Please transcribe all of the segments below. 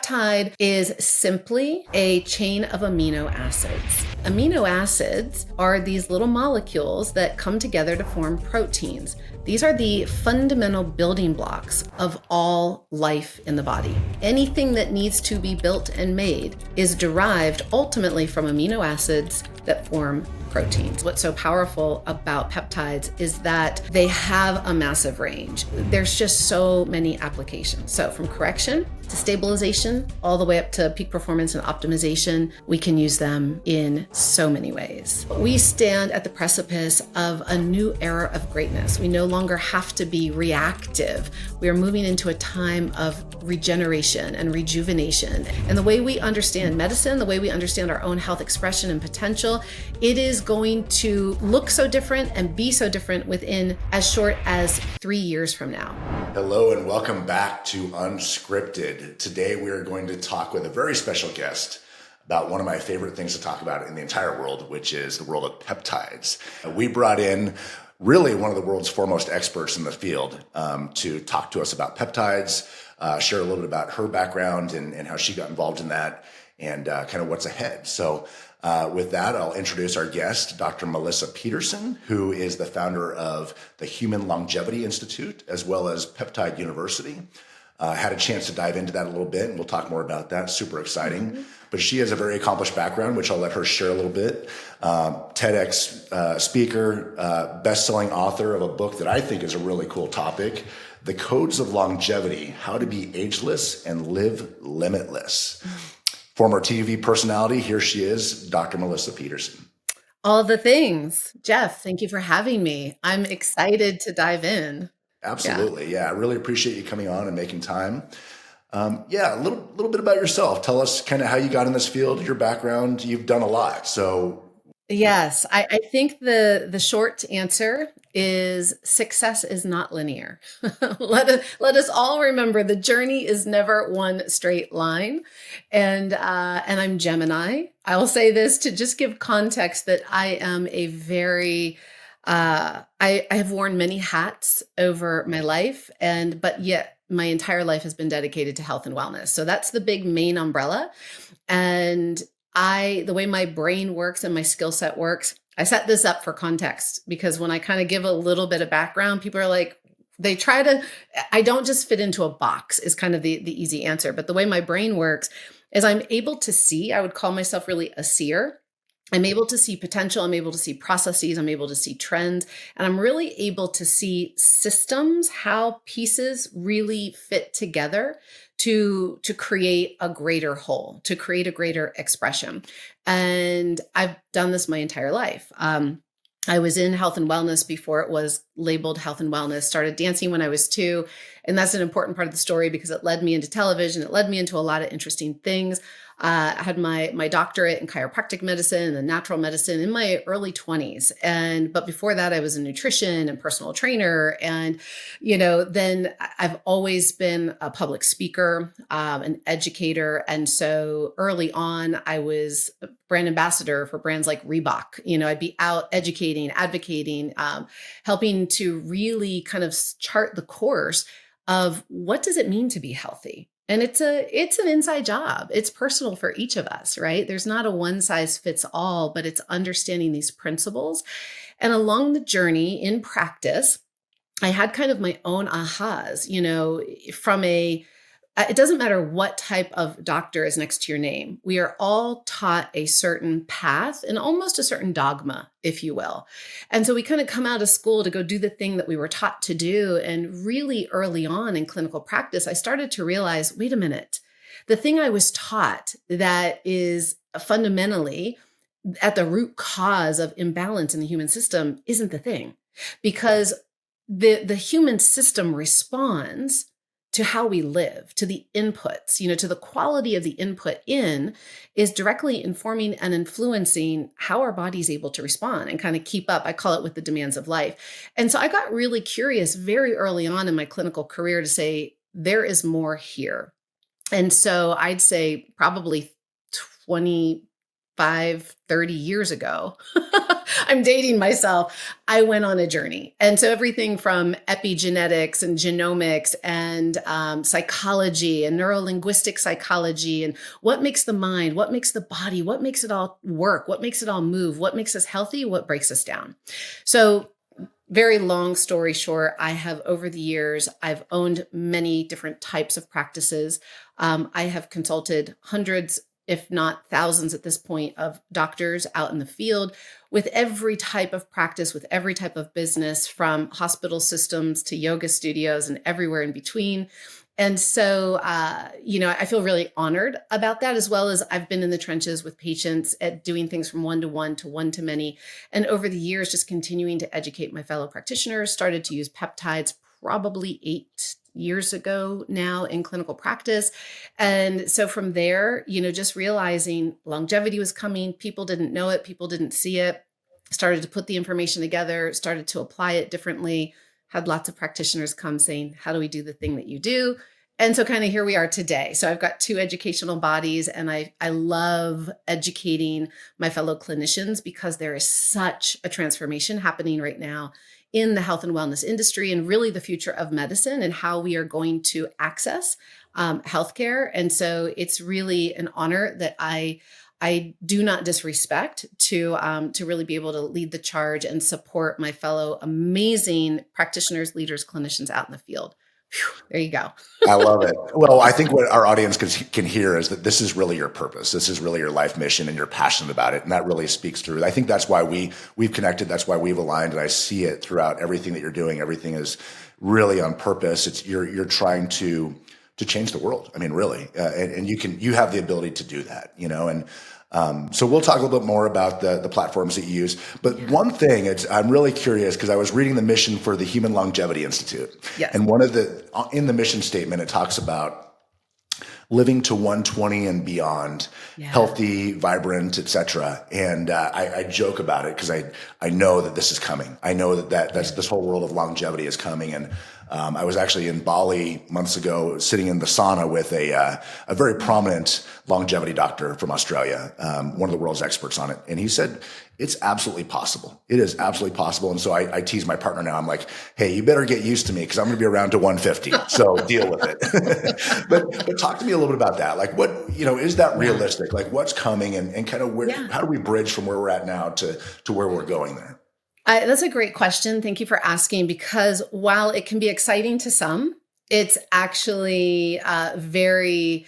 peptide is simply a chain of amino acids. Amino acids are these little molecules that come together to form proteins. These are the fundamental building blocks of all life in the body. Anything that needs to be built and made is derived ultimately from amino acids that form proteins. What's so powerful about peptides is that they have a massive range. There's just so many applications. So from correction to stabilization, all the way up to peak performance and optimization, we can use them in so many ways. We stand at the precipice of a new era of greatness. We no longer have to be reactive. We are moving into a time of regeneration and rejuvenation. And the way we understand medicine, the way we understand our own health expression and potential, it is going to look so different and be so different within as short as 3 years from now. Hello and welcome back to Unscripted. Today we are going to talk with a very special guest about one of my favorite things to talk about in the entire world, which is the world of peptides. We brought in really one of the world's foremost experts in the field to talk to us about peptides, share a little bit about her background and how she got involved in that and kind of what's ahead. So with that, I'll introduce our guest, Dr. Melissa Peterson, who is the founder of the Human Longevity Institute, as well as Peptide University. Had a chance to dive into that a little bit, and we'll talk more about that. Super exciting. Mm-hmm. But she has a very accomplished background, which I'll let her share a little bit. TEDx speaker, best-selling author of a book that I think is a really cool topic, The Codes of Longevity, How to Be Ageless and Live Limitless. Former TV personality, here she is, Dr. Melissa Peterson. All the things. Jeff, thank you for having me. I'm excited to dive in. Absolutely. Yeah. I really appreciate you coming on and making time. A little bit about yourself. Tell us kind of how you got in this field, your background. You've done a lot. So yes, I think the short answer is success is not linear. Let us all remember the journey is never one straight line. And I'm Gemini. I will say this to just give context that I am a very I have worn many hats over my life, but yet my entire life has been dedicated to health and wellness. So that's the big main umbrella. And the way my brain works and my skill set works, I set this up for context because when I kind of give a little bit of background, people are like, I don't just fit into a box is kind of the easy answer. But the way my brain works is I'm able to see, I would call myself really a seer. I'm able to see potential. I'm able to see processes. I'm able to see trends. And I'm really able to see systems, how pieces really fit together to create a greater whole, to create a greater expression. And I've done this my entire life. I was in health and wellness before it was labeled health and wellness, started dancing when I was 2. And that's an important part of the story because it led me into television. It led me into a lot of interesting things. I had my doctorate in chiropractic medicine and natural medicine in my early 20s. But before that, I was a nutrition and personal trainer. And, then I've always been a public speaker, an educator. And so early on, I was a brand ambassador for brands like Reebok. I'd be out educating, advocating, helping to really kind of chart the course of what does it mean to be healthy? And it's an inside job. It's personal for each of us, right? There's not a one size fits all, but it's understanding these principles. And along the journey in practice, I had kind of my own ahas, it doesn't matter what type of doctor is next to your name. We are all taught a certain path and almost a certain dogma, if you will. And so we kind of come out of school to go do the thing that we were taught to do. And really early on in clinical practice, I started to realize, wait a minute, the thing I was taught that is fundamentally at the root cause of imbalance in the human system isn't the thing, because the human system responds to how we live, to the inputs, to the quality of the input in is directly informing and influencing how our body's able to respond and kind of keep up. I call it with the demands of life. And so I got really curious very early on in my clinical career to say, there is more here. And so I'd say probably 25, 30 years ago, I'm dating myself. I went on a journey. And so everything from epigenetics and genomics and psychology and neurolinguistic psychology and what makes the mind, what makes the body, what makes it all work, what makes it all move, what makes us healthy, what breaks us down. So very long story short, I have over the years, I've owned many different types of practices. I have consulted hundreds, if not thousands at this point, of doctors out in the field with every type of practice, with every type of business, from hospital systems to yoga studios and everywhere in between. And so, I feel really honored about that, as well as I've been in the trenches with patients at doing things from one to one to many. And over the years, just continuing to educate my fellow practitioners, started to use peptides probably 8 years ago now in clinical practice. And so from there, just realizing longevity was coming, people didn't know it, people didn't see it, started to put the information together, started to apply it differently, had lots of practitioners come saying, how do we do the thing that you do? And so kind of here we are today. So I've got two educational bodies, and I love educating my fellow clinicians because there is such a transformation happening right now in the health and wellness industry, and really the future of medicine and how we are going to access healthcare. And so it's really an honor that I do not disrespect to really be able to lead the charge and support my fellow amazing practitioners, leaders, clinicians out in the field. Whew, there you go. I love it. Well, I think what our audience can hear is that this is really your purpose. This is really your life mission, and you're passionate about it. And that really speaks through. I think that's why we've connected. That's why we've aligned. And I see it throughout everything that you're doing. Everything is really on purpose. You're trying to change the world. I mean, really. And you have the ability to do that, and so we'll talk a little bit more about the platforms that you use. But one thing, I'm really curious because I was reading the mission for the Human Longevity Institute. Yes. And in the mission statement, it talks about living to 120 and beyond, healthy, vibrant, etc. And I joke about it because I know that this is coming. I know that's this whole world of longevity is coming. And I was actually in Bali months ago, sitting in the sauna with a very prominent longevity doctor from Australia, one of the world's experts on it. And he said, it's absolutely possible. It is absolutely possible. And so I tease my partner now. I'm like, hey, you better get used to me because I'm going to be around to 150. So deal with it. but talk to me a little bit about that. Like what, is that realistic? Like what's coming and kind of how do we bridge from where we're at now to where we're going there? That's a great question. Thank you for asking, because while it can be exciting to some, it's actually very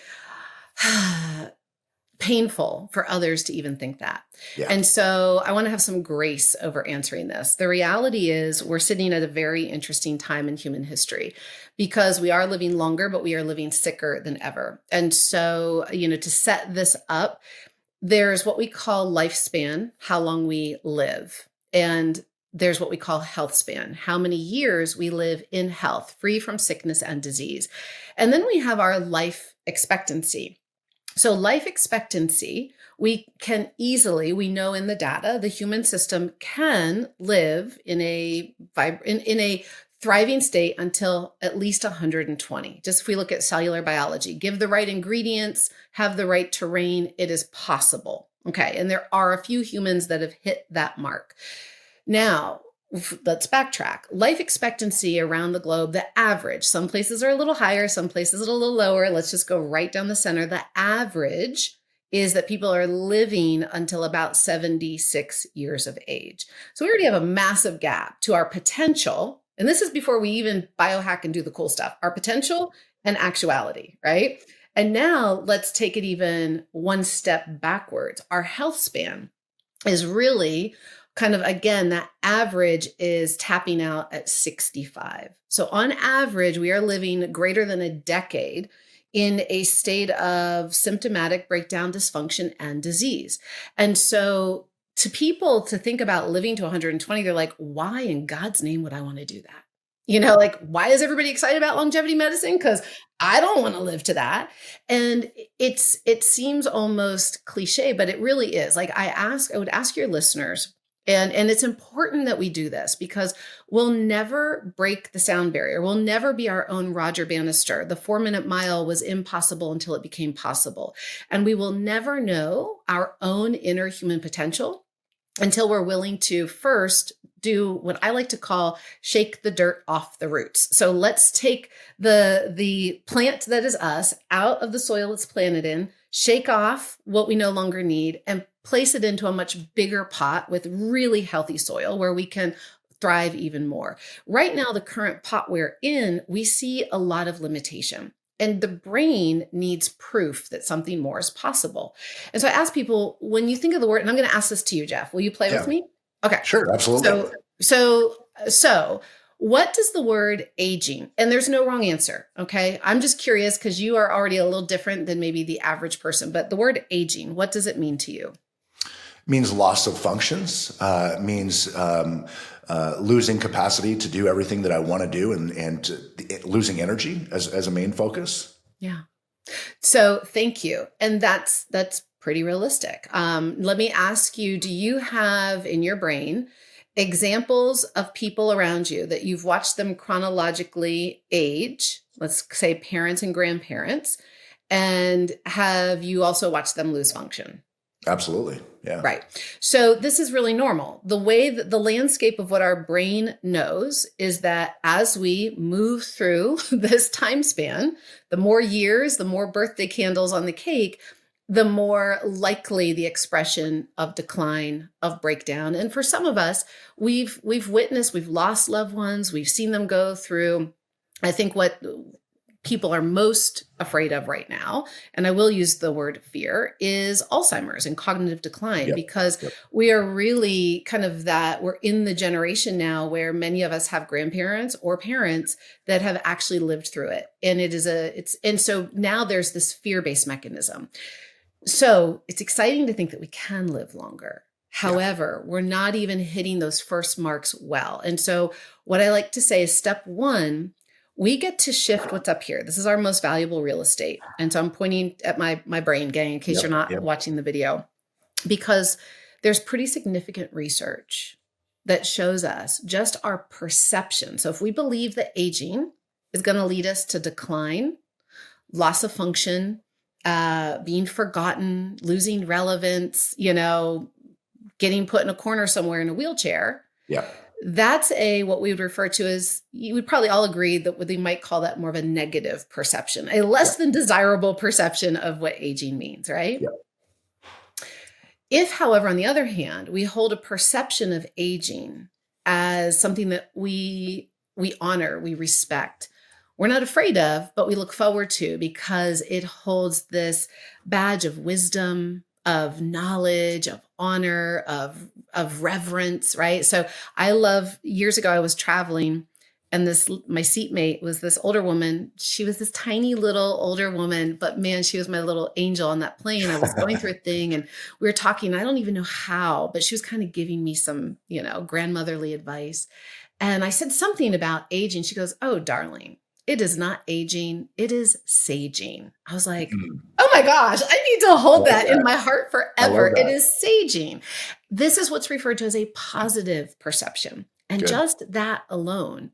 painful for others to even think that. Yeah. And so I want to have some grace over answering this. The reality is we're sitting at a very interesting time in human history because we are living longer, but we are living sicker than ever. And so, to set this up, there's what we call lifespan, how long we live. And there's what we call health span, how many years we live in health, free from sickness and disease. And then we have our life expectancy. So life expectancy, we know in the data, the human system can live in a thriving state until at least 120. Just if we look at cellular biology, give the right ingredients, have the right terrain, it is possible. Okay. And there are a few humans that have hit that mark. Now, let's backtrack. Life expectancy around the globe, the average, some places are a little higher, some places are a little lower. Let's just go right down the center. The average is that people are living until about 76 years of age. So we already have a massive gap to our potential. And this is before we even biohack and do the cool stuff, our potential and actuality, right? And now let's take it even one step backwards. Our health span is really kind of, again, that average is tapping out at 65. So on average, we are living greater than a decade in a state of symptomatic breakdown, dysfunction, and disease. And so to people to think about living to 120, they're like, why in God's name would I want to do that? Why is everybody excited about longevity medicine? Because I don't want to live to that. And it seems almost cliche, but it really is. Like I would ask your listeners, and it's important that we do this because we'll never break the sound barrier. We'll never be our own Roger Bannister. The 4-minute mile was impossible until it became possible. And we will never know our own inner human potential until we're willing to first do what I like to call shake the dirt off the roots. So let's take the plant that is us out of the soil it's planted in, shake off what we no longer need, and place it into a much bigger pot with really healthy soil where we can thrive even more. Right now, the current pot we're in, we see a lot of limitation. And the brain needs proof that something more is possible. And so I ask people, when you think of the word, and I'm going to ask this to you, Jeff, will you play with me? Okay. Sure, absolutely. So what does the word aging, and there's no wrong answer. Okay. I'm just curious because you are already a little different than maybe the average person, but the word aging, what does it mean to you? Means loss of functions, means losing capacity to do everything that I want to do, and losing energy as a main focus. Yeah. So thank you. And that's pretty realistic. Let me ask you, do you have in your brain examples of people around you that you've watched them chronologically age, let's say parents and grandparents, and have you also watched them lose function? Absolutely. Yeah. Right. So this is really normal. The way that the landscape of what our brain knows is that as we move through this time span, the more years, the more birthday candles on the cake, the more likely the expression of decline, of breakdown. And for some of us, we've witnessed, we've lost loved ones, we've seen them go through, I think what people are most afraid of right now, and I will use the word fear, is Alzheimer's and cognitive decline, because we are really kind of we're in the generation now where many of us have grandparents or parents that have actually lived through it. And and so now there's this fear-based mechanism. So it's exciting to think that we can live longer. However, we're not even hitting those first marks well. And so what I like to say is step one, we get to shift what's up here. This is our most valuable real estate. And so I'm pointing at my brain, gang, in case you're not watching the video, because there's pretty significant research that shows us just our perception. So if we believe that aging is going to lead us to decline, loss of function, being forgotten, losing relevance, getting put in a corner somewhere in a wheelchair. Yeah. That's what we would refer to as, you would probably all agree that they might call that more of a negative perception, a less than desirable perception of what aging means, right? Yeah. If, however, on the other hand, we hold a perception of aging as something that we honor, we respect, we're not afraid of, but we look forward to because it holds this badge of wisdom, of knowledge, of honor, of reverence, right? So years ago, I was traveling and my seatmate was this older woman. She was this tiny little older woman, but man, she was my little angel on that plane. I was going through a thing and we were talking, I don't even know how, but she was kind of giving me some, grandmotherly advice. And I said something about aging. She goes, "Oh, darling, it is not aging, it is saging." I was like, oh my gosh, I need to hold that in my heart forever. It is saging. This is what's referred to as a positive perception. And just that alone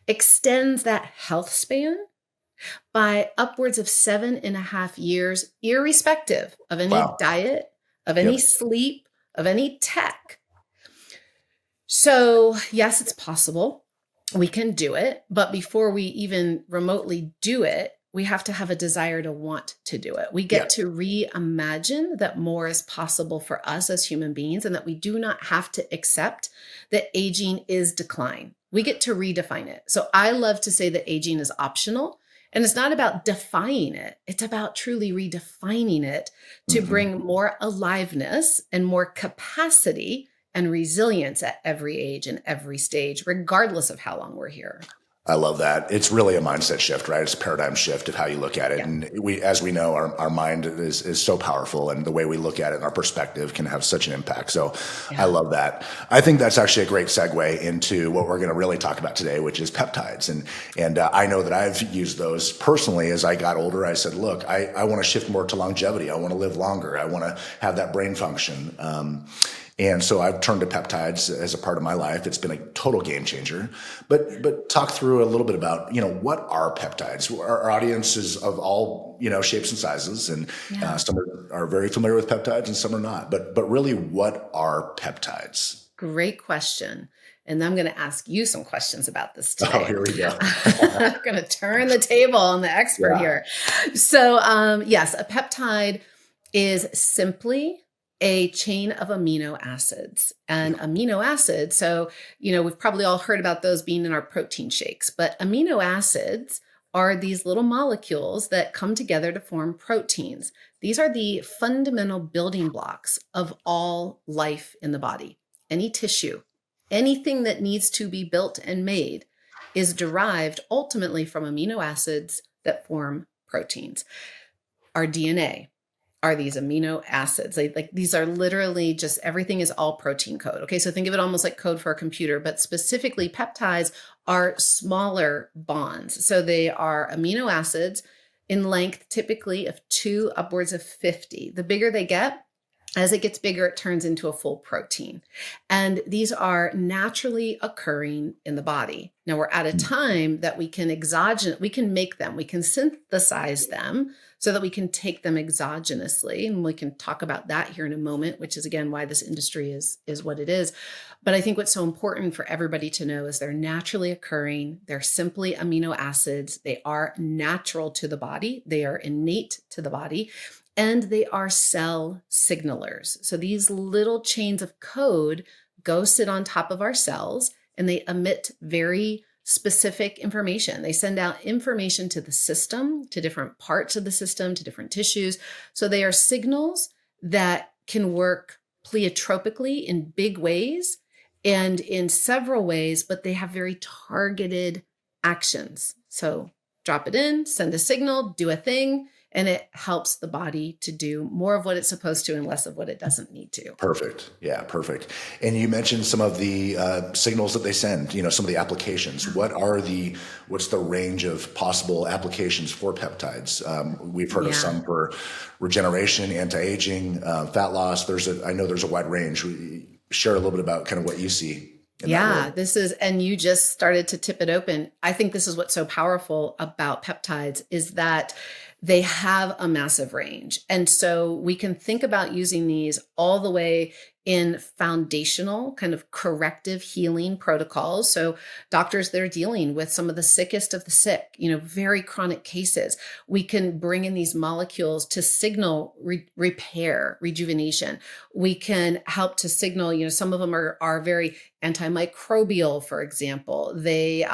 extends that health span by upwards of 7.5 years, irrespective of any diet, of any sleep, of any tech. So yes, it's possible. We can do it, but before we even remotely do it, we have to have a desire to want to do it. We get to reimagine that more is possible for us as human beings and that we do not have to accept that aging is decline. We get to redefine it. So I love to say that aging is optional, and it's not about defying it. It's about truly redefining it to bring more aliveness and more capacity and resilience at every age and every stage, regardless of how long we're here. I love that. It's really a mindset shift, right? It's a paradigm shift of how you look at it. And as we know, our mind is so powerful, and the way we look at it and our perspective can have such an impact. So I love that. I think that's actually a great segue into what we're going to really talk about today, which is peptides. And I know that I've used those personally as I got older. I said, look, I want to shift more to longevity. I want to live longer. I want to have that brain function. And so I've turned to peptides as a part of my life. It's been a total game changer. But talk through a little bit about, what are peptides? Our audience is of all, shapes and sizes, and Yeah. some are very familiar with peptides and some are not. But really, what are peptides? Great question. And I'm going to ask you some questions about this Oh, today. here we go. I'm going to turn the table on the expert Yeah. here. So, yes, a peptide is simply a chain of amino acids. And amino acids, so, we've probably all heard about those being in our protein shakes, but amino acids are these little molecules that come together to form proteins. These are the fundamental building blocks of all life in the body. Any tissue, anything that needs to be built and made is derived ultimately from amino acids that form proteins. Our DNA are these amino acids. These are literally just everything is all protein code. Okay, so think of it almost like code for a computer, but specifically peptides are smaller bonds. So they are amino acids in length, typically of 2 upwards of 50. The bigger they get, as it gets bigger, it turns into a full protein. And these are naturally occurring in the body. Now we're at a time that we can make them, we can synthesize them so that we can take them exogenously. And we can talk about that here in a moment, which is again why this industry is what it is. But I think what's so important for everybody to know is they're naturally occurring. They're simply amino acids. They are natural to the body. They are innate to the body. And they are cell signalers. So these little chains of code go sit on top of our cells and they emit very specific information. They send out information to the system, to different parts of the system, to different tissues. So they are signals that can work pleiotropically in big ways and in several ways, but they have very targeted actions. So drop it in, send a signal, do a thing, and it helps the body to do more of what it's supposed to and less of what it doesn't need to. Perfect. Yeah, perfect. And you mentioned some of the signals that they send, some of the applications. What's the range of possible applications for peptides? We've heard of some for regeneration, anti-aging, fat loss. I know there's a wide range. Share a little bit about kind of what you see. And you just started to tip it open. I think this is what's so powerful about peptides is that they have a massive range. And so we can think about using these all the way in foundational kind of corrective healing protocols. So doctors that are dealing with some of the sickest of the sick, very chronic cases, we can bring in these molecules to signal repair, rejuvenation. We can help to signal, some of them are very antimicrobial, for example. They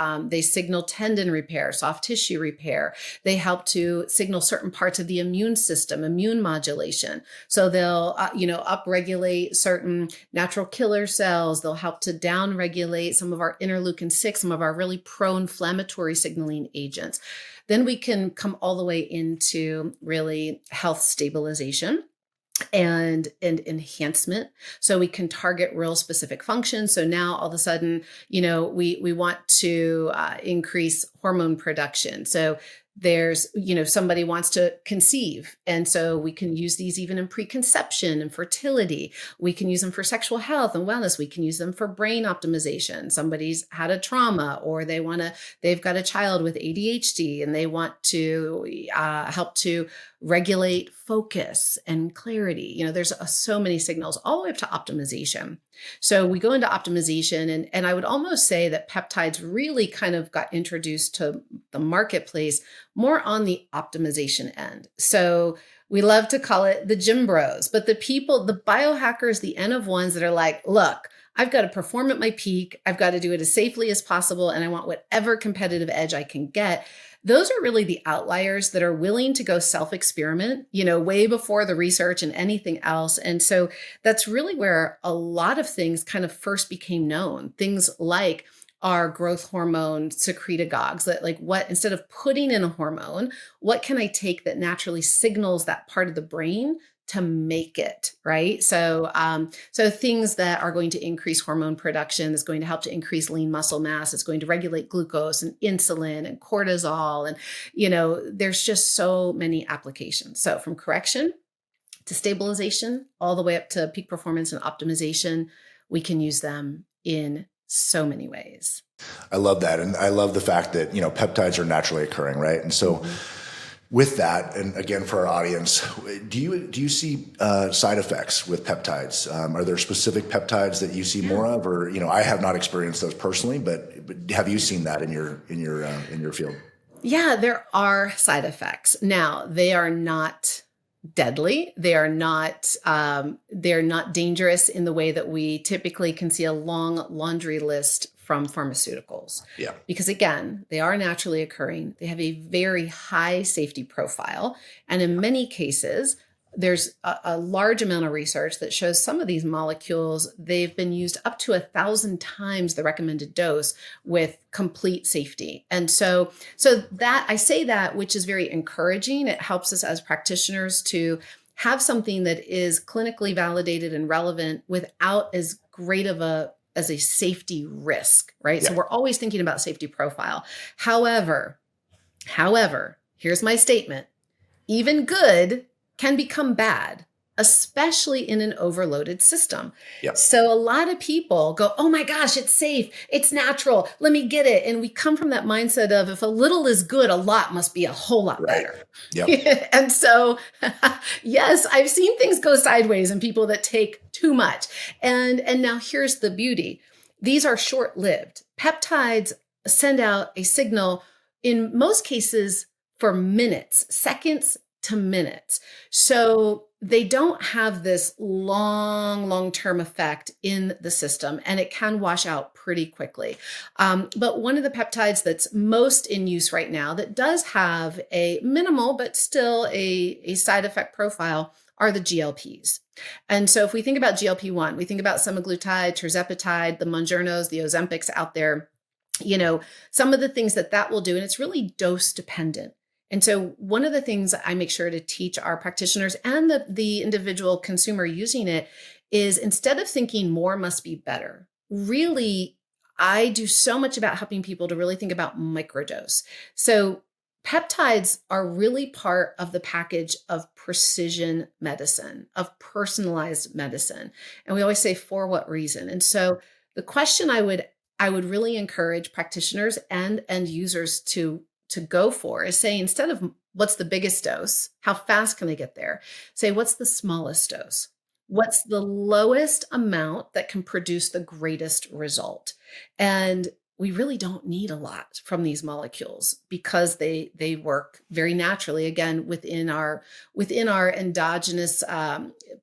signal tendon repair, soft tissue repair. They help to signal certain parts of the immune system, immune modulation. So they'll, upregulate certain natural killer cells. They'll help to downregulate some of our interleukin-6, some of our really pro-inflammatory signaling agents. Then we can come all the way into really health stabilization and enhancement. So we can target real specific functions. So now all of a sudden, we want to increase hormone production. So there's, somebody wants to conceive. And so we can use these even in preconception and fertility. We can use them for sexual health and wellness. We can use them for brain optimization. Somebody's had a trauma or they've got a child with ADHD and they want to help to regulate focus and clarity. There's so many signals all the way up to optimization. So we go into optimization and I would almost say that peptides really kind of got introduced to the marketplace more on the optimization end. So we love to call it the gym bros, but the biohackers, the N of ones that are like, look, I've got to perform at my peak. I've got to do it as safely as possible. And I want whatever competitive edge I can get. Those are really the outliers that are willing to go self-experiment, way before the research and anything else. And so that's really where a lot of things kind of first became known. Things like our growth hormone secretagogues, that instead of putting in a hormone, what can I take that naturally signals that part of the brain to make it, right? So things that are going to increase hormone production is going to help to increase lean muscle mass. It's going to regulate glucose and insulin and cortisol. And, there's just so many applications. So from correction to stabilization, all the way up to peak performance and optimization. We can use them in so many ways. I love that. And I love the fact that, peptides are naturally occurring, right? And so with that, and again, for our audience, do you see side effects with peptides? Are there specific peptides that you see more of, or I have not experienced those personally, but have you seen that in your field? Yeah, there are side effects. Now, they are not deadly. They're not dangerous in the way that we typically can see a long laundry list from pharmaceuticals. Yeah. Because again, they are naturally occurring. They have a very high safety profile. And in many cases, there's a large amount of research that shows some of these molecules, they've been used up to 1,000 times the recommended dose with complete safety. And so that I say that, which is very encouraging. It helps us as practitioners to have something that is clinically validated and relevant without as great of a safety risk, right? Yeah. So we're always thinking about safety profile. However, here's my statement. Even good can become bad, especially in an overloaded system. Yep. So a lot of people go, oh my gosh, it's safe, it's natural, let me get it. And we come from that mindset of if a little is good, a lot must be a whole lot better. Yep. And so, yes, I've seen things go sideways in people that take too much. And now here's the beauty. These are short-lived. Peptides send out a signal in most cases for minutes, seconds to minutes. So they don't have this long-term effect in the system, and it can wash out pretty quickly. But one of the peptides that's most in use right now that does have a minimal, but still a side effect profile are the GLPs. And so if we think about GLP-1, we think about semaglutide, tirzepatide, the Mounjaros, the Ozempics out there, some of the things that will do, and it's really dose dependent. And so one of the things I make sure to teach our practitioners and the individual consumer using it is instead of thinking more must be better, really, I do so much about helping people to really think about microdose. So peptides are really part of the package of precision medicine, of personalized medicine. And we always say, for what reason? And so the question I would really encourage practitioners and end users to go for is say, instead of what's the biggest dose, how fast can they get there? Say, what's the smallest dose? What's the lowest amount that can produce the greatest result? And we really don't need a lot from these molecules because they work very naturally, again, within our endogenous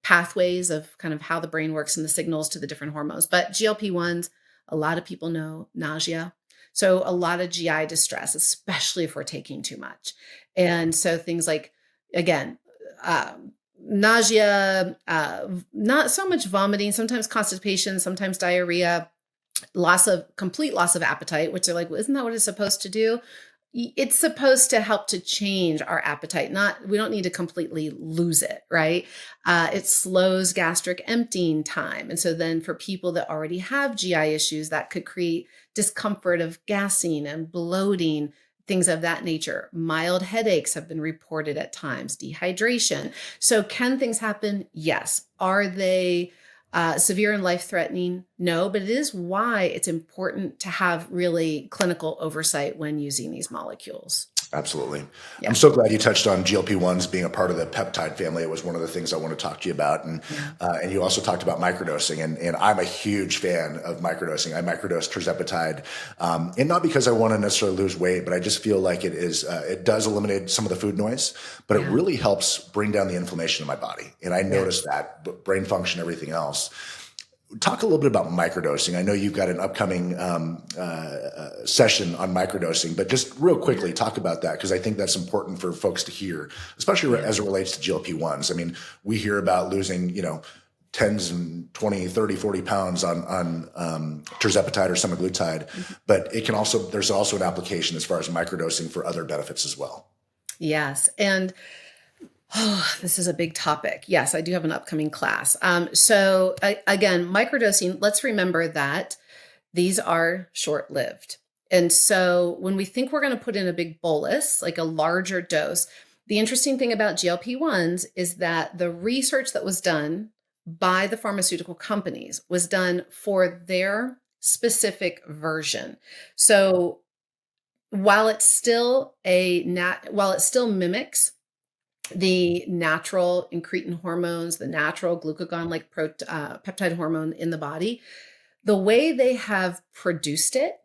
pathways of kind of how the brain works and the signals to the different hormones. But GLP-1s, a lot of people know nausea. So a lot of GI distress, especially if we're taking too much. And so things like, again, nausea, not so much vomiting, sometimes constipation, sometimes diarrhea, complete loss of appetite, which they're like, well, isn't that what it's supposed to do? It's supposed to help to change our appetite. We don't need to completely lose it, right? It slows gastric emptying time. And so then for people that already have GI issues, that could create discomfort of gassing and bloating, things of that nature. Mild headaches have been reported at times, dehydration. So can things happen? Yes. Are they severe and life-threatening? No, but it is why it's important to have really clinical oversight when using these molecules. Absolutely. Yeah. I'm so glad you touched on GLP-1s being a part of the peptide family. It was one of the things I want to talk to you about. And you also talked about microdosing. And I'm a huge fan of microdosing. I microdose tirzepatide. And not because I want to necessarily lose weight, but I just feel like it does eliminate some of the food noise, but it really helps bring down the inflammation in my body. And I noticed that, brain function, everything else. Talk a little bit about microdosing. I know you've got an upcoming session on microdosing, but just real quickly talk about that, because I think that's important for folks to hear, especially as it relates to GLP-1s. I mean, we hear about losing, tens and 20, 30, 40 pounds on tirzepatide or semaglutide, but there's also an application as far as microdosing for other benefits as well. Yes. And this is a big topic. Yes, I do have an upcoming class. So again, microdosing, let's remember that these are short-lived. And so when we think we're going to put in a big bolus, like a larger dose, The interesting thing about GLP-1s is that the research that was done by the pharmaceutical companies was done for their specific version. So while it still mimics the natural incretin hormones, the natural glucagon like peptide hormone in the body, the way they have produced it,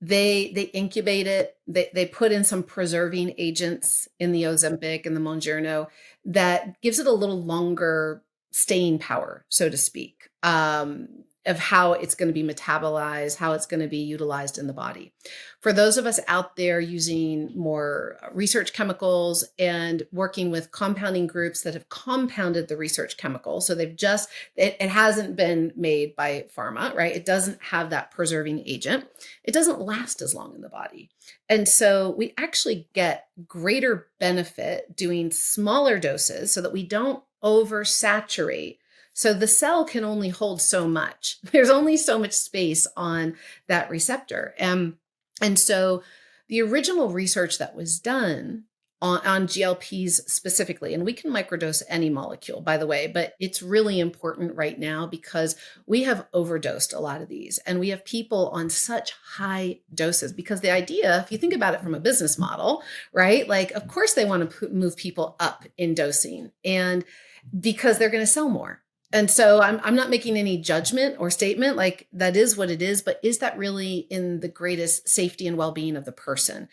they incubate it, they put in some preserving agents in the Ozempic and the Mounjaro that gives it a little longer staying power, so to speak, of how it's going to be metabolized, how it's going to be utilized in the body. For those of us out there using more research chemicals and working with compounding groups that have compounded the research chemical, so it hasn't been made by pharma, right? It doesn't have that preserving agent. It doesn't last as long in the body. And so we actually get greater benefit doing smaller doses so that we don't oversaturate. So the cell can only hold so much. There's only so much space on that receptor. And so the original research that was done on GLPs specifically, and we can microdose any molecule, by the way, but it's really important right now because we have overdosed a lot of these and we have people on such high doses because the idea, if you think about it from a business model, right? Like, of course they want to move people up in dosing and because they're going to sell more. And so I'm not making any judgment or statement, like that is what it is, but is that really in the greatest safety and well-being of the person?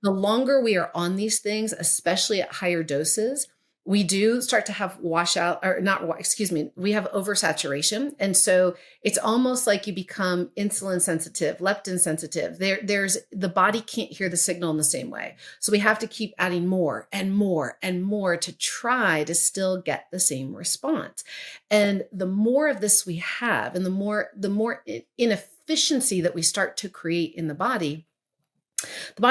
The longer we are on these things, especially at higher doses, we do start to have washout or not, excuse me, we have oversaturation. And so it's almost like you become insulin sensitive, leptin sensitive. There's the body can't hear the signal in the same way. So we have to keep adding more and more and more to try to still get the same response. And the more of this we have, and the more inefficiency that we start to create in the body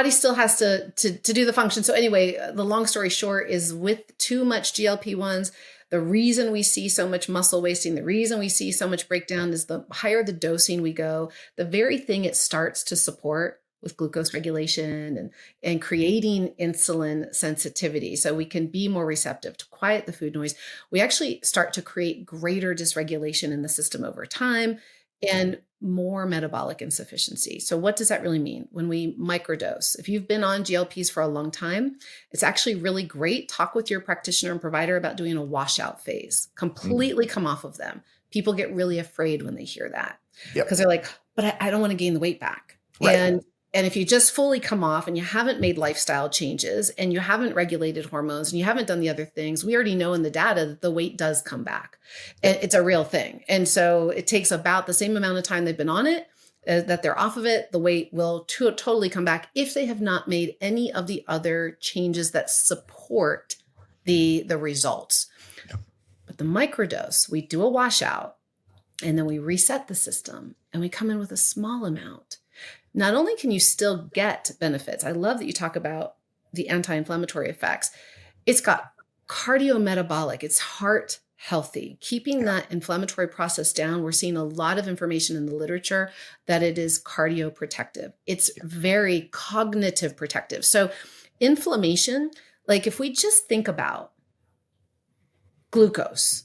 still has to do the function. So anyway, the long story short is with too much GLP-1s, the reason we see so much muscle wasting, the reason we see so much breakdown is the higher the dosing we go, the very thing it starts to support with glucose regulation and creating insulin sensitivity. So we can be more receptive to quiet the food noise. We actually start to create greater dysregulation in the system over time and more metabolic insufficiency. So what does that really mean when we microdose? If you've been on GLPs for a long time, it's actually really great. Talk with your practitioner and provider about doing a washout phase. Completely come off of them. People get really afraid when they hear that because they're like, but I don't want to gain the weight back. Right. And if you just fully come off and you haven't made lifestyle changes and you haven't regulated hormones and you haven't done the other things, we already know in the data that the weight does come back. It's a real thing. And so it takes about the same amount of time they've been on it, that they're off of it, the weight will totally come back if they have not made any of the other changes that support the results. Yep. But the microdose, we do a washout and then we reset the system and we come in with a small amount. Not only can you still get benefits, I love that you talk about the anti-inflammatory effects. It's got cardiometabolic, it's heart healthy, keeping that inflammatory process down. We're seeing a lot of information in the literature that it is cardioprotective. It's very cognitive protective. So inflammation, like if we just think about glucose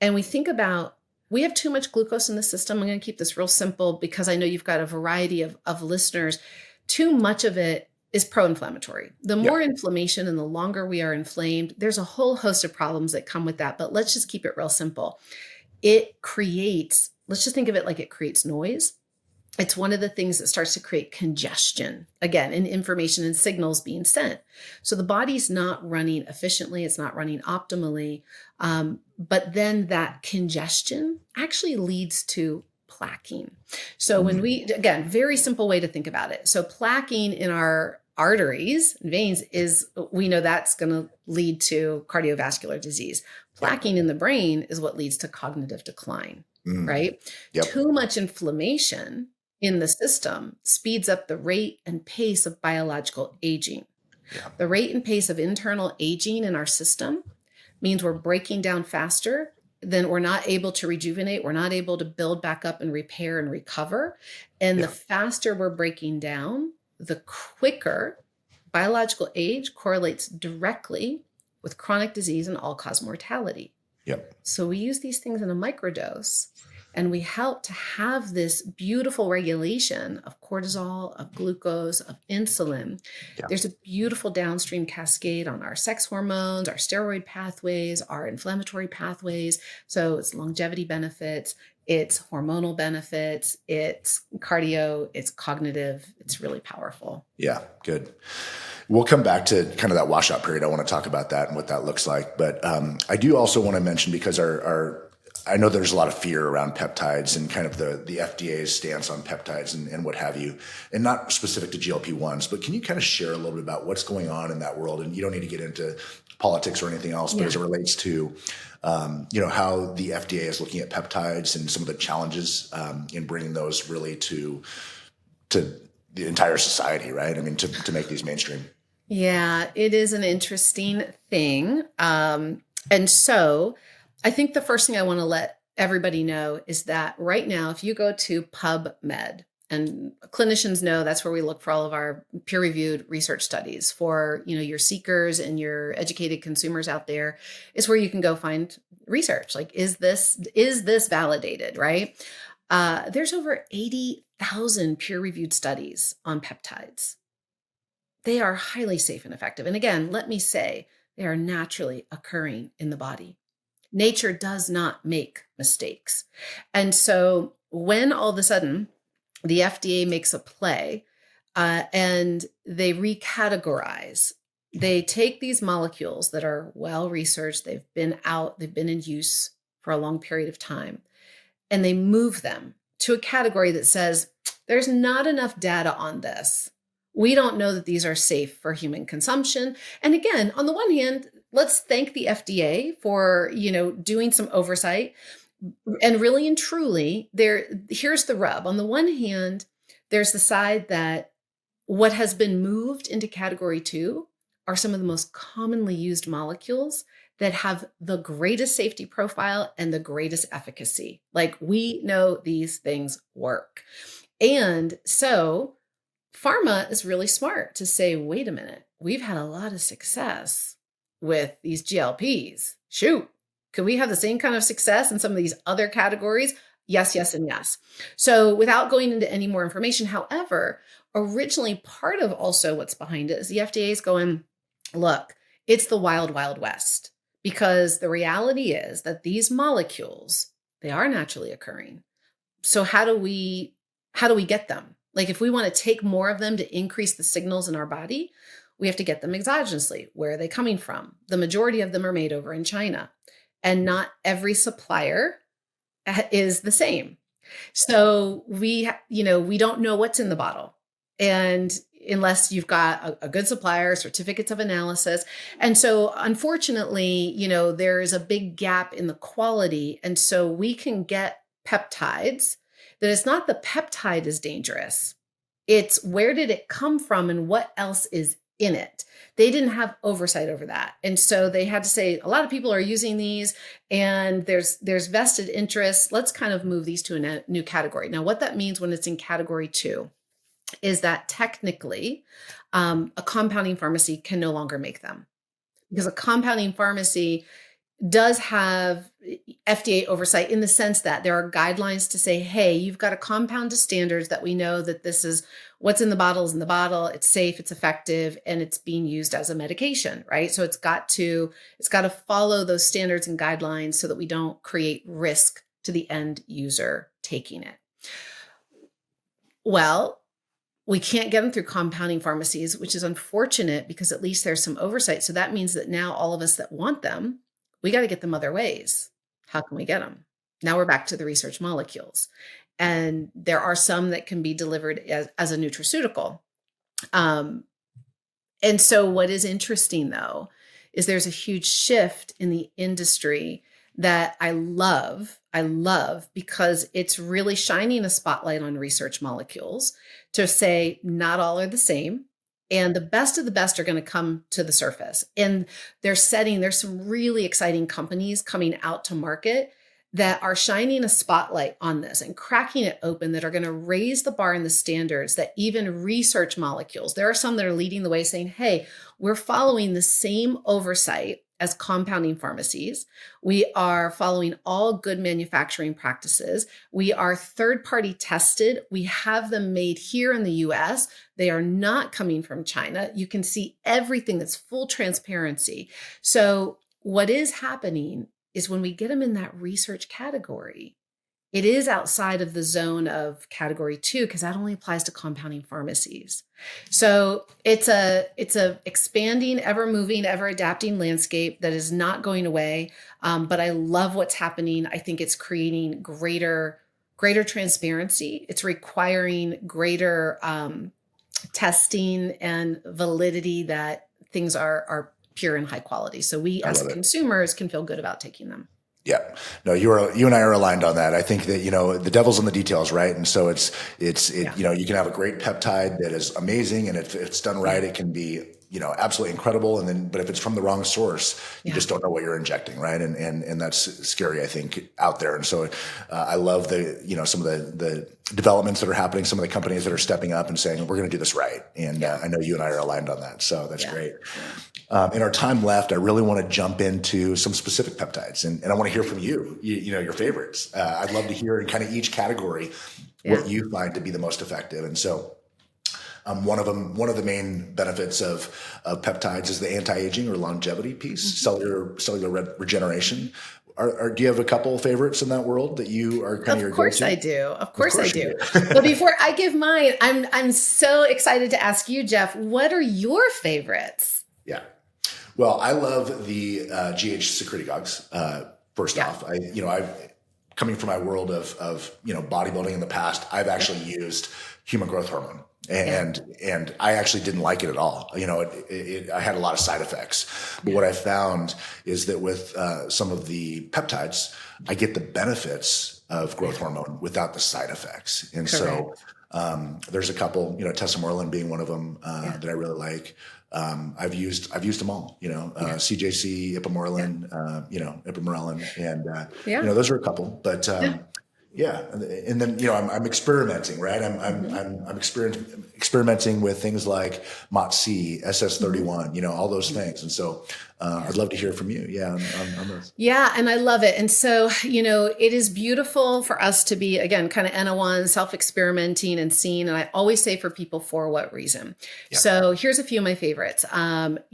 and we think about we have too much glucose in the system. I'm going to keep this real simple because I know you've got a variety of listeners. Too much of it is pro-inflammatory. The more inflammation and the longer we are inflamed, there's a whole host of problems that come with that. But let's just keep it real simple. Let's just think of it like it creates noise. It's one of the things that starts to create congestion, again, in information and signals being sent. So the body's not running efficiently. It's not running optimally. But then that congestion actually leads to plaquing. So when again, very simple way to think about it. So plaquing in our arteries and veins we know that's going to lead to cardiovascular disease. Plaquing in the brain is what leads to cognitive decline, right? Too much inflammation in the system speeds up the rate and pace of biological aging. The rate and pace of internal aging in our system means we're breaking down faster, then we're not able to rejuvenate. We're not able to build back up and repair and recover. And the faster we're breaking down, the quicker Biological age correlates directly with chronic disease and all-cause mortality. Yep. So we use these things in a microdose, and we help to have this beautiful regulation of cortisol, of glucose, of insulin. Yeah. There's a beautiful downstream cascade on our sex hormones, our steroid pathways, our inflammatory pathways. So it's longevity benefits, it's hormonal benefits, it's cardio, it's cognitive. It's really powerful. Yeah. Good. We'll come back to kind of that washout period. I want to talk about that and what that looks like. But I do also want to mention, because I know there's a lot of fear around peptides and kind of the FDA's stance on peptides and what have you, and not specific to GLP-1s, but can you kind of share a little bit about what's going on in that world? And you don't need to get into politics or anything else, but as it relates to, how the FDA is looking at peptides and some of the challenges in bringing those really to the entire society, right? I mean, to make these mainstream. Yeah, it is an interesting thing. And so I think the first thing I want to let everybody know is that right now, if you go to PubMed, and clinicians know that's where we look for all of our peer-reviewed research studies for, your seekers and your educated consumers out there, is where you can go find research. Like, is this validated, right? There's over 80,000 peer-reviewed studies on peptides. They are highly safe and effective. And again, let me say, they are naturally occurring in the body. Nature does not make mistakes. And so when all of a sudden the FDA makes a play and they recategorize, they take these molecules that are well researched, they've been in use for a long period of time, and they move them to a category that says, there's not enough data on this. We don't know that these are safe for human consumption. And again, on the one hand, let's thank the FDA for, doing some oversight. And really and truly, here's the rub. On the one hand, there's the side that what has been moved into category 2 are some of the most commonly used molecules that have the greatest safety profile and the greatest efficacy. Like, we know these things work. And so pharma is really smart to say, wait a minute, we've had a lot of success with these GLPs. Shoot, could we have the same kind of success in some of these other categories? Yes, yes, and yes. So without going into any more information, however, originally part of also what's behind it is the FDA is going, look, it's the wild, wild west, because the reality is that these molecules, they are naturally occurring. So how do we get them? Like, if we want to take more of them to increase the signals in our body, we have to get them exogenously. Where are they coming from? The majority of them are made over in China, and not every supplier is the same. So we don't know what's in the bottle. And unless you've got a good supplier, certificates of analysis. And so unfortunately, there is a big gap in the quality. And so we can get peptides that it's not the peptide is dangerous. It's where did it come from and what else is in it. They didn't have oversight over that. And so they had to say, a lot of people are using these and there's vested interest. Let's kind of move these to a new category. Now, what that means when it's in category 2 is that technically a compounding pharmacy can no longer make them, because a compounding pharmacy does have FDA oversight in the sense that there are guidelines to say, hey, you've got to compound to standards that we know that this is what's in the bottle is in the bottle, it's safe, it's effective, and it's being used as a medication, right? So it's got to follow those standards and guidelines so that we don't create risk to the end user taking it. Well, we can't get them through compounding pharmacies, which is unfortunate, because at least there's some oversight. So that means that now all of us that want them, we got to get them other ways. How can we get them? Now we're back to the research molecules. And there are some that can be delivered as a nutraceutical. And so what is interesting, though, is there's a huge shift in the industry that I love because it's really shining a spotlight on research molecules to say not all are the same. And the best of the best are going to come to the surface. And there's some really exciting companies coming out to market that are shining a spotlight on this and cracking it open, that are going to raise the bar and the standards, that even research molecules. There are some that are leading the way saying, hey, we're following the same oversight as compounding pharmacies. We are following all good manufacturing practices. We are third-party tested. We have them made here in the US. They are not coming from China. You can see everything. That's full transparency. So what is happening is when we get them in that research category, it is outside of the zone of category 2, because that only applies to compounding pharmacies. So it's a expanding, ever moving, ever adapting landscape that is not going away. But I love what's happening. I think it's creating greater transparency. It's requiring greater testing and validity, that things are pure and high quality. So we as consumers can feel good about taking them. Yeah, no, you and I are aligned on that. I think that, the devil's in the details, right? And so it's you can have a great peptide that is amazing, and if it's done right, it can be, absolutely incredible. But if it's from the wrong source, you just don't know what you're injecting, right? And that's scary, I think, out there. And so I love some of the developments that are happening, some of the companies that are stepping up and saying, we're going to do this right. And I know you and I are aligned on that. So that's great. In our time left, I really want to jump into some specific peptides, and I want to hear from you, your favorites. I'd love to hear in kind of each category what you find to be the most effective. And so one of the main benefits of peptides is the anti-aging or longevity piece, cellular regeneration. Do you have a couple of favorites in that world that you are kind of your go-to? Of course I do. Of course I do. But before I give mine, I'm so excited to ask you, Jeff, what are your favorites? Yeah. Well, I love the GH secretagogues. First off, I've coming from my world of bodybuilding in the past, I've actually used human growth hormone, and I actually didn't like it at all. I had a lot of side effects. But what I found is that with some of the peptides, I get the benefits of growth hormone without the side effects. And so there's a couple, tesamorelin being one of them that I really like. I've used them all, CJC, ipamorelin, ipamorelin, and those are a couple, but and then I'm experimenting, right? I'm experimenting with things like MOTS-C, SS31, all those things, and so I'd love to hear from you. On those. Yeah, and I love it. And so it is beautiful for us to be, again, kind of N01, self-experimenting and seeing. And I always say for people, for what reason? Yeah. So here's a few of my favorites. CJC,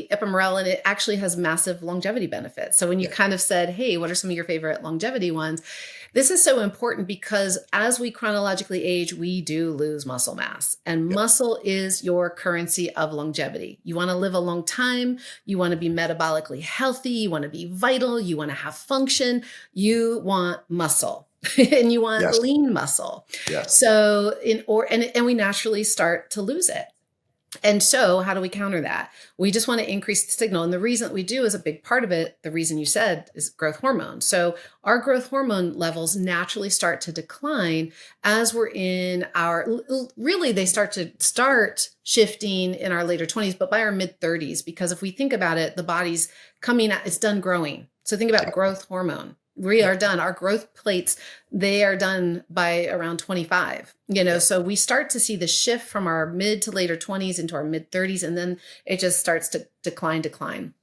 ipamorelin, it actually has massive longevity benefits. So when you kind of said, hey, what are some of your favorite longevity ones? This is so important because as we chronologically age, we do lose muscle mass, and muscle is your currency of longevity. You want to live a long time. You want to be metabolically healthy. You want to be vital. You want to have function. You want muscle. And you want lean muscle. Yes. So and we naturally start to lose it. And so how do we counter that? We just want to increase the signal. And the reason that we do is a big part of it. The reason you said is growth hormone. So our growth hormone levels naturally start to decline as we're in they start shifting in our later 20s, but by our mid 30s, because if we think about it, the body's it's done growing. So think about growth hormone. We are done. Our growth plates, they are done by around 25, so we start to see the shift from our mid to later 20s into our mid 30s, and then it just starts to decline.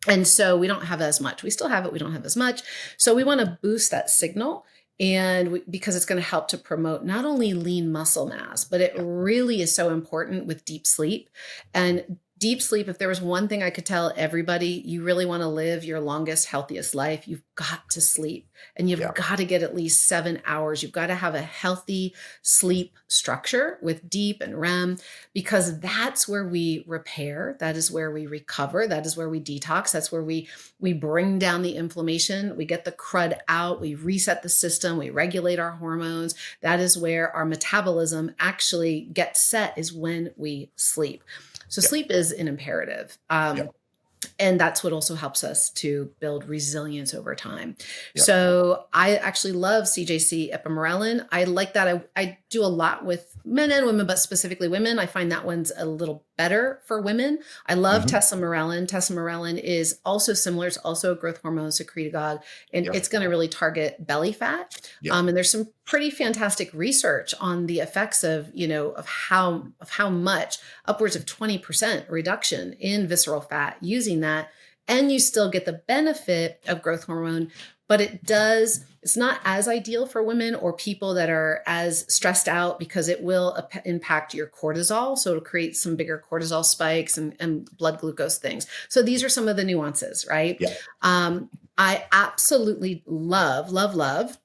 And so we don't have as much. We still have it. We don't have as much. So we want to boost that signal, because it's going to help to promote not only lean muscle mass, but it really is so important with deep sleep. And deep sleep, if there was one thing I could tell everybody, you really want to live your longest, healthiest life, you've got to sleep, and you've got to get at least 7 hours. You've got to have a healthy sleep structure with deep and REM, because that's where we repair. That is where we recover. That is where we detox. That's where we bring down the inflammation. We get the crud out. We reset the system. We regulate our hormones. That is where our metabolism actually gets set, is when we sleep. So sleep is an imperative. And that's what also helps us to build resilience over time. So I actually love CJC ipamorelin. I like that. do a lot with men and women, but specifically women. I find that one's a little better for women. I love Hmm. tesamorelin. Tesamorelin is also similar. It's also a growth hormone secretagogue, and Yep. it's going to really target belly fat. Yep. And there's some pretty fantastic research on the effects of, of how much, upwards of 20% reduction in visceral fat using that. And you still get the benefit of growth hormone, but it's not as ideal for women or people that are as stressed out, because it will impact your cortisol. So it'll create some bigger cortisol spikes and blood glucose things. So these are some of the nuances, right? Yep. I absolutely love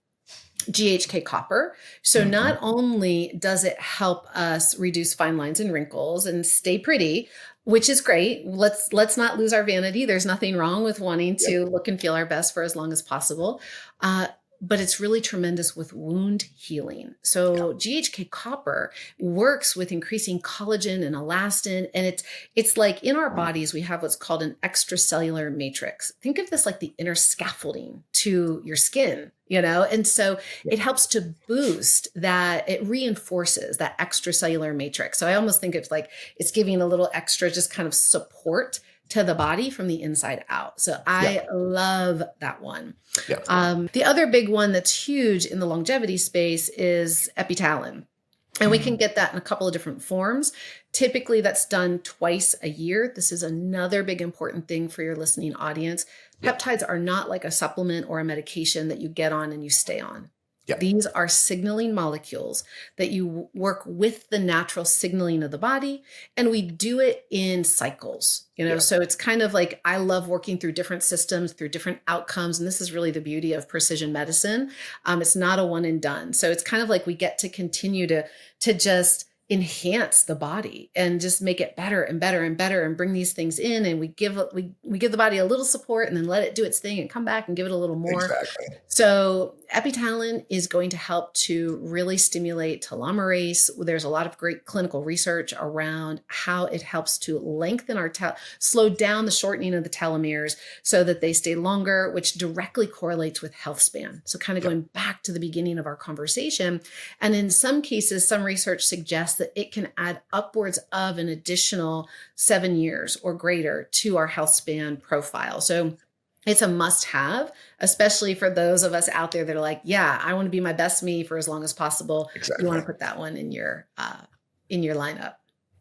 GHK copper. So not only does it help us reduce fine lines and wrinkles and stay pretty, which is great. Let's not lose our vanity. There's nothing wrong with wanting Yep. to look and feel our best for as long as possible. But it's really tremendous with wound healing. So GHK copper works with increasing collagen and elastin. And it's like in our bodies, we have what's called an extracellular matrix. Think of this like the inner scaffolding to your skin, And so it helps to boost that, it reinforces that extracellular matrix. So I almost think it's like it's giving a little extra just kind of support to the body from the inside out. So I love that one. Yep. The other big one that's huge in the longevity space is epitalin. And we can get that in a couple of different forms. Typically, that's done twice a year. This is another big important thing for your listening audience. Peptides are not like a supplement or a medication that you get on and you stay on. Yep. These are signaling molecules that you work with the natural signaling of the body, and we do it in cycles, So it's kind of like, I love working through different systems, through different outcomes. And this is really the beauty of precision medicine. It's not a one and done. So it's kind of like we get to continue to just enhance the body and just make it better and better and better, and bring these things in, and we give the body a little support and then let it do its thing and come back and give it a little more. Exactly. So epitalin is going to help to really stimulate telomerase. There's a lot of great clinical research around how it helps to lengthen slow down the shortening of the telomeres so that they stay longer, which directly correlates with health span. So kind of going back to the beginning of our conversation. And in some cases, some research suggests that it can add upwards of an additional 7 years or greater to our health span profile. So it's a must have, especially for those of us out there that are like, yeah, I want to be my best me for as long as possible. Exactly. You want to put that one in your lineup.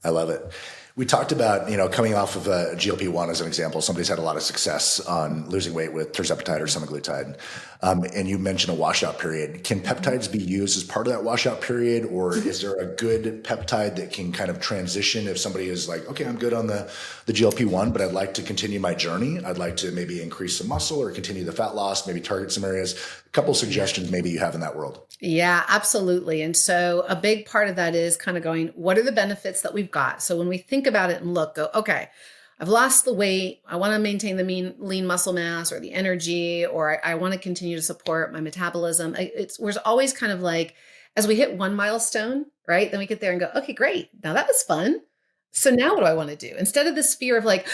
I love it. We talked about, coming off of a GLP-1 as an example. Somebody's had a lot of success on losing weight with tirzepatide or semaglutide. And you mentioned a washout period. Can peptides be used as part of that washout period? Or is there a good peptide that can kind of transition if somebody is like, okay, I'm good on the GLP-1, but I'd like to continue my journey. I'd like to maybe increase some muscle or continue the fat loss, maybe target some areas. A couple suggestions maybe you have in that world. Yeah, absolutely. And so a big part of that is kind of going, what are the benefits that we've got? So when we think about it and go, okay, I've lost the weight. I want to maintain the lean muscle mass or the energy, or I want to continue to support my metabolism. We're always kind of like, as we hit one milestone, right? Then we get there and go, okay, great. Now that was fun. So now what do I want to do? Instead of this fear of like,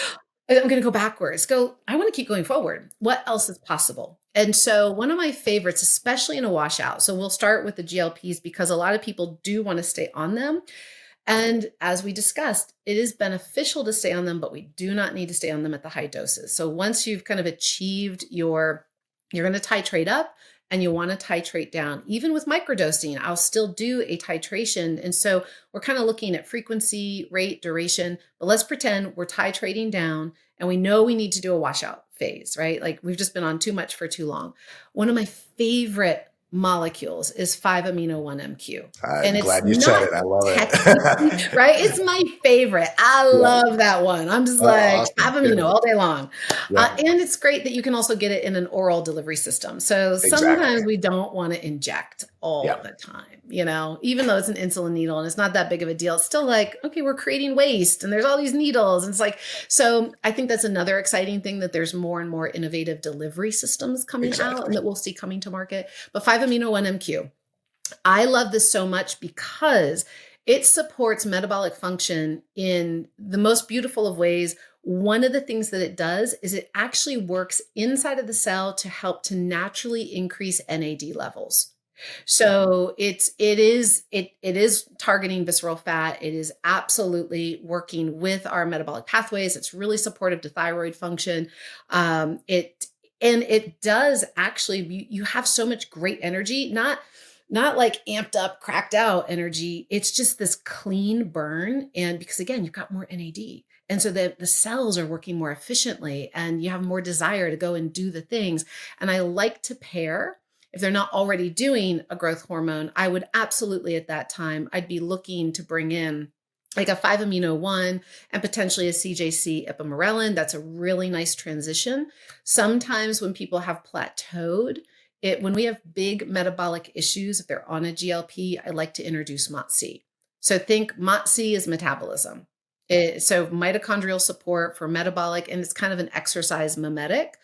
I'm going to go backwards, I want to keep going forward. What else is possible? And so one of my favorites, especially in a washout, so we'll start with the GLPs because a lot of people do want to stay on them. And as we discussed, it is beneficial to stay on them, but we do not need to stay on them at the high doses. So once you've kind of achieved you're going to titrate up and you want to titrate down. Even with microdosing, I'll still do a titration. And so we're kind of looking at frequency, rate, duration, but let's pretend we're titrating down and we know we need to do a washout phase, right? Like we've just been on too much for too long. One of my favorite molecules is 5-amino-1-MQ. I'm glad you said it. I love it. Right? It's my favorite. I love that one. I'm just awesome. 5-amino all day long. And it's great that you can also get it in an oral delivery system. So sometimes we don't want to inject all the time, even though it's an insulin needle and it's not that big of a deal. It's still like, okay, we're creating waste and there's all these needles. And it's like, so I think that's another exciting thing, that there's more and more innovative delivery systems coming out and that we'll see coming to market. But 5-amino-1-MQ, I love this so much because it supports metabolic function in the most beautiful of ways. One of the things that it does is it actually works inside of the cell to help to naturally increase NAD levels. So it is targeting visceral fat. It is absolutely working with our metabolic pathways. It's really supportive to thyroid function. It and it does actually you have so much great energy, not like amped up, cracked out energy. It's just this clean burn. And because again, you've got more NAD. And so the cells are working more efficiently and you have more desire to go and do the things. And I like to pair, if they're not already doing a growth hormone, I would absolutely at that time, I'd be looking to bring in like a 5-amino one and potentially a CJC ipamorelin. That's a really nice transition. Sometimes when people have plateaued, when we have big metabolic issues, if they're on a GLP, I like to introduce MOTS-c. So think MOTS-c is metabolism. So mitochondrial support for metabolic, and it's kind of an exercise mimetic.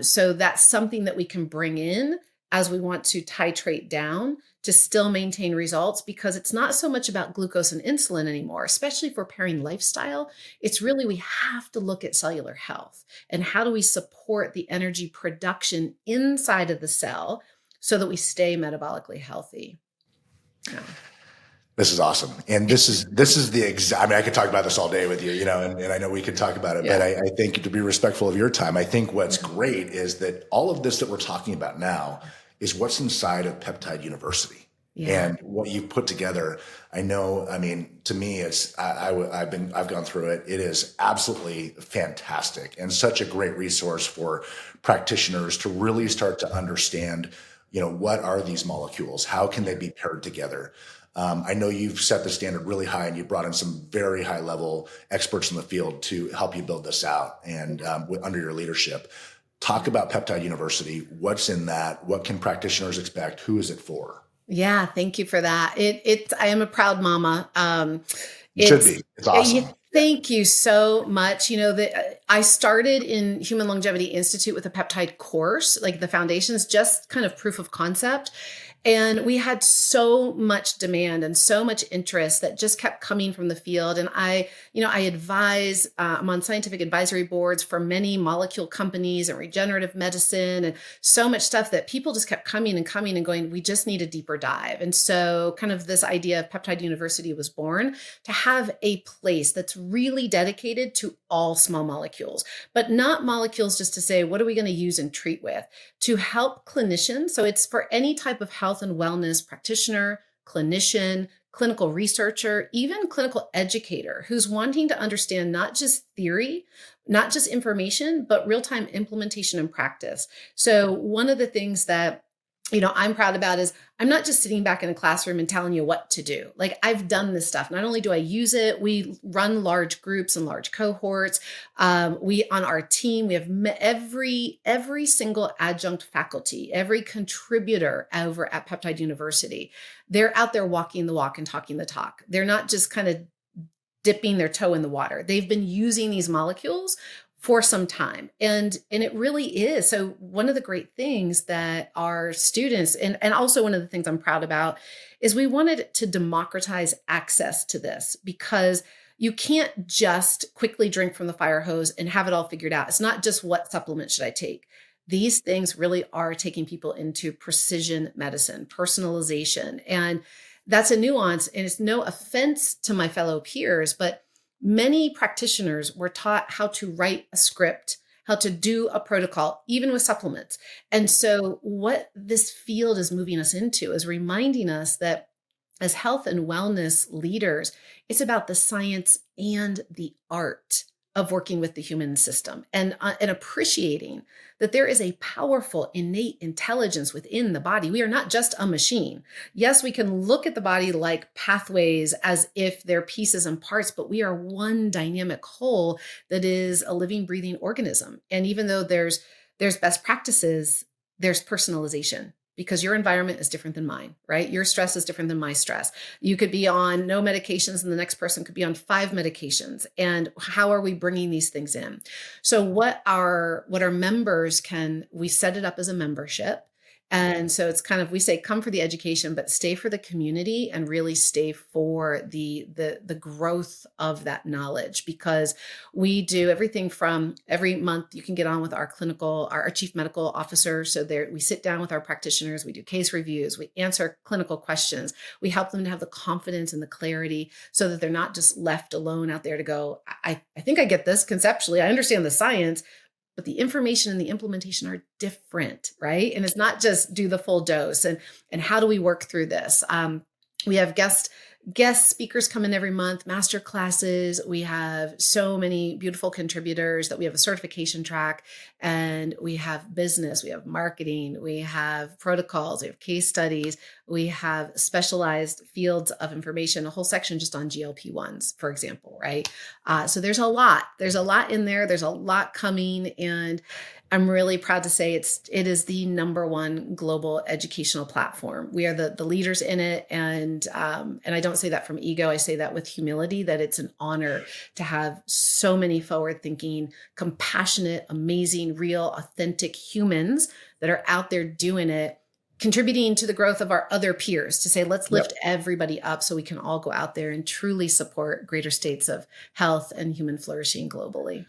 So that's something that we can bring in as we want to titrate down to still maintain results, because it's not so much about glucose and insulin anymore, especially for pairing lifestyle. It's really, we have to look at cellular health and how do we support the energy production inside of the cell so that we stay metabolically healthy. Yeah. This is awesome. And this is the exact, I mean, I could talk about this all day with you, and I know we could talk about it, Yeah. but I think to be respectful of your time, I think what's great is that all of this that we're talking about now is what's inside of Peptide University. Yeah. And what you've put together. I know, I mean, to me, it's, I've gone through it. It is absolutely fantastic and such a great resource for practitioners to really start to understand, what are these molecules? How can they be paired together? I know you've set the standard really high and you brought in some very high level experts in the field to help you build this out and under your leadership. Talk about Peptide University. What's in that? What can practitioners expect? Who is it for? Yeah, thank you for that. I am a proud mama. It should be. It's awesome. Thank you so much. I started in Human Longevity Institute with a peptide course, like the foundations, just kind of proof of concept. And we had so much demand and so much interest that just kept coming from the field. And I advise, I'm on scientific advisory boards for many molecule companies and regenerative medicine and so much stuff that people just kept coming and coming and going, we just need a deeper dive. And so kind of this idea of Peptide University was born to have a place that's really dedicated to all small molecules, but not molecules just to say, what are we going to use and treat with? To help clinicians. So it's for any type of health and wellness practitioner, clinician, clinical researcher, even clinical educator who's wanting to understand not just theory, not just information, but real-time implementation and practice. So one of the things that I'm proud about is I'm not just sitting back in a classroom and telling you what to do. Like, I've done this stuff. Not only do I use it, we run large groups and large cohorts. We on our team, we have every single adjunct faculty, every contributor over at Peptide University. They're out there walking the walk and talking the talk. They're not just kind of dipping their toe in the water. They've been using these molecules for some time. And it really is. So one of the great things that our students, and also one of the things I'm proud about, is we wanted to democratize access to this, because you can't just quickly drink from the fire hose and have it all figured out. It's not just what supplement should I take. These things really are taking people into precision medicine, personalization. And that's a nuance. And it's no offense to my fellow peers, but many practitioners were taught how to write a script, how to do a protocol, even with supplements. And so what this field is moving us into is reminding us that as health and wellness leaders, it's about the science and the art of working with the human system and appreciating that there is a powerful innate intelligence within the body. We are not just a machine. Yes, we can look at the body like pathways as if they're pieces and parts, but we are one dynamic whole that is a living, breathing organism. And even though there's best practices, there's personalization, because your environment is different than mine, right? Your stress is different than my stress. You could be on no medications and the next person could be on 5 medications. And how are we bringing these things in? So what our members we set it up as a membership. And so it's kind of, we say, come for the education, but stay for the community and really stay for the growth of that knowledge, because we do everything from every month you can get on with our chief medical officer. So there we sit down with our practitioners, we do case reviews, we answer clinical questions, we help them to have the confidence and the clarity so that they're not just left alone out there to go, I think I get this conceptually, I understand the science, but the information and the implementation are different, right? And it's not just do the full dose. And how do we work through this? We have guest speakers come in every month, master classes. We have so many beautiful contributors that we have a certification track, and we have business, we have marketing, we have protocols, we have case studies, we have specialized fields of information, a whole section just on GLP-1s, for example, right? So there's a lot in there. There's a lot coming, and I'm really proud to say it is the number one global educational platform. We are the leaders in it. And I don't say that from ego. I say that with humility, that it's an honor to have so many forward-thinking, compassionate, amazing, real, authentic humans that are out there doing it, contributing to the growth of our other peers, to say, let's lift everybody up so we can all go out there and truly support greater states of health and human flourishing globally.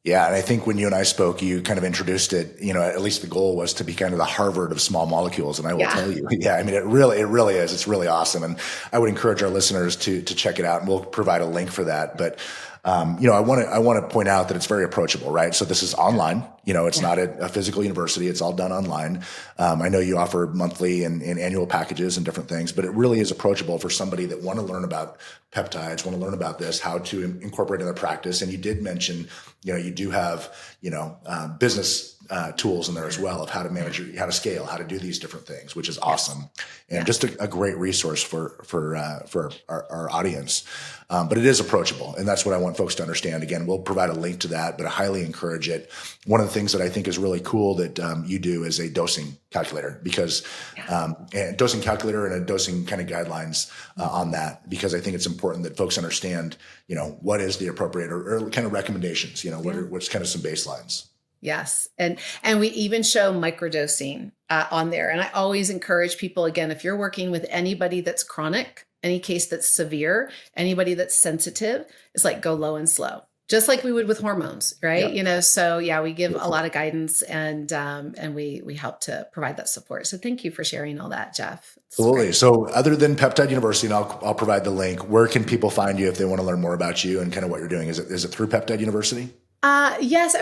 Yeah. And I think when you and I spoke, you kind of introduced it, at least the goal was to be kind of the Harvard of small molecules. And I will tell you, I mean, it really is. It's really awesome. And I would encourage our listeners to check it out, and we'll provide a link for that. But I want to point out that it's very approachable, right? So this is online. It's not a physical university. It's all done online. I know you offer monthly and annual packages and different things, but it really is approachable for somebody that want to learn about peptides, want to learn about this, how to incorporate in their practice. And you did mention, you do have, business tools in there as well of how to manage how to scale, how to do these different things, which is awesome. And just a great resource for our audience. But it is approachable. And that's what I want folks to understand. Again, we'll provide a link to that, but I highly encourage it. One of the things that I think is really cool that you do is a dosing calculator, because and dosing calculator and a dosing kind of guidelines on that, because I think it's important that folks understand, what is the appropriate or kind of recommendations, what's kind of some baselines. Yes. And we even show microdosing on there. And I always encourage people, again, if you're working with anybody that's chronic, any case that's severe, anybody that's sensitive, it's like go low and slow, just like we would with hormones, right? Yep. So we give a lot of guidance, and we help to provide that support. So thank you for sharing all that, Jeff. Absolutely. So other than Peptide University, and I'll provide the link, where can people find you if they want to learn more about you and kind of what you're doing? Is it through Peptide University? Yes,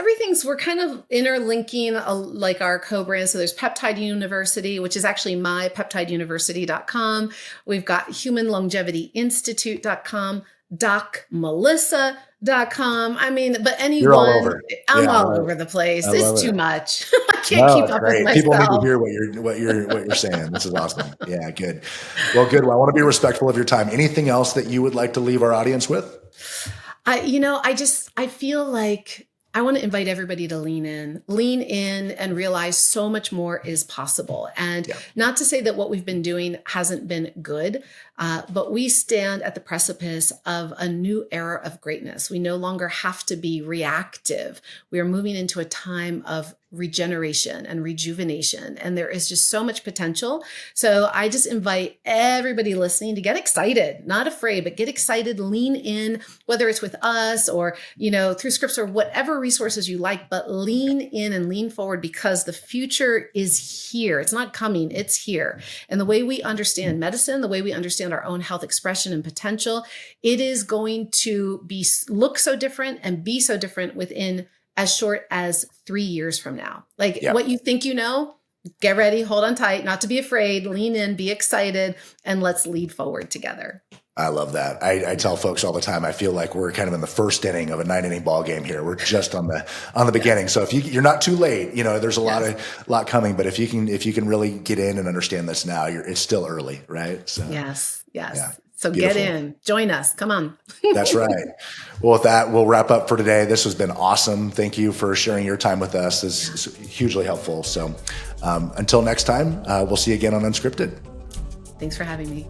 we're kind of interlinking like our co-brands. So there's Peptide University, which is actually mypeptideuniversity.com. We've got humanlongevity.institute.com, docmelissa.com. I mean, but anyone, you're all over. I'm all over the place. It's too much. I can't keep up with myself. People need to hear what you're saying. This is awesome. Yeah, good. Well, good. Well, I want to be respectful of your time. Anything else that you would like to leave our audience with? I feel like I want to invite everybody to lean in and realize so much more is possible. And not to say that what we've been doing hasn't been good, but we stand at the precipice of a new era of greatness. We no longer have to be reactive. We are moving into a time of regeneration and rejuvenation. And there is just so much potential. So I just invite everybody listening to get excited, not afraid, but get excited, lean in, whether it's with us or, through scripts or whatever resources you like, but lean in and lean forward, because the future is here. It's not coming, it's here. And the way we understand medicine, the way we understand our own health expression and potential, it is going to look so different and be so different within as short as 3 years from now. What you think get ready, hold on tight, not to be afraid, lean in, be excited, and let's lead forward together. I love that. I tell folks all the time, I feel like we're kind of in the first inning of a 9-inning ball game here. We're just on the beginning. So if you're not too late, there's a lot coming, but if you can really get in and understand this now, it's still early, right? So yes. Yeah. So Beautiful. Get in, join us. Come on. That's right. Well, with that, we'll wrap up for today. This has been awesome. Thank you for sharing your time with us. This is hugely helpful. So until next time, we'll see you again on Unscripted. Thanks for having me.